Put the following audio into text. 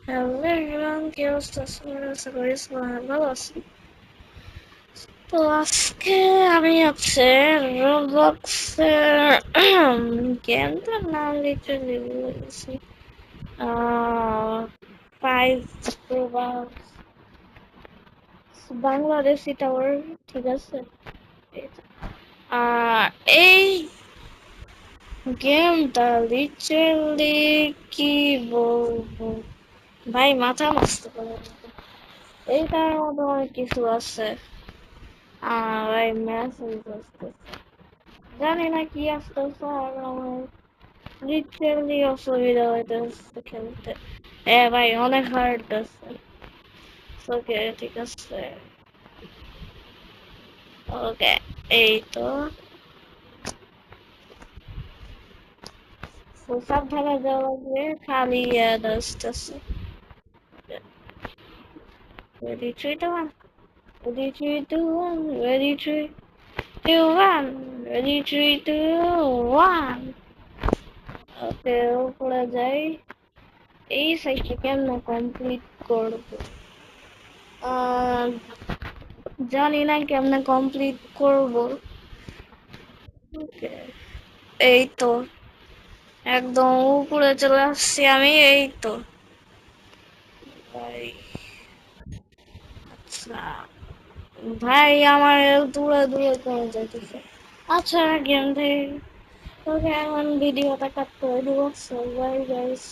Hello everyone, কি অবস্থা? আশা করি সবাই ভালো আছে। তো আজকে আমি হচ্ছে রোবলক্সের গেমটার নাম লিটারালি ভুলে গেছি। ফাইভ বাংলাদেশি টাওয়ার, ঠিক আছে। আহ, এই গেমটা লিটারালি কি বলবো ভাই, মাথা নষ্ট করে দিবে। এইটার মধ্যে অনেক কিছু আছে। ভাই মেসেজ আসতেছে, জানি না কি আসতেছে, আর আমার লিটারালি অসুবিধা হইতেছে খেলতে। ভাই অনেক হার্ড আছে। ওকে, ঠিক আছে। ওকে, এই তো সাবধানে যাওয়া লাগবে, খালি ইয়াদ আসতেছে। Ready, 3, 2, 1. Ready, 3, 2, 1. Ready, 3, 2, 1. Ready, 3, 2, 1. ওকে, উপরে যাই। এই সাইডটা কেমন কমপ্লিট করবো আহ, জানি না কেমনে কমপ্লিট করবো। ওকে, এই তো একদম উপরে চলে আসছি আমি, এই তো ভাই। আচ্ছা ভাই, আমার দূরে দূরে কমে যাইতেছে। আচ্ছা, গেম থেকে ওকে এখন ভিডিওটা কাট করে দিব। So bye guys.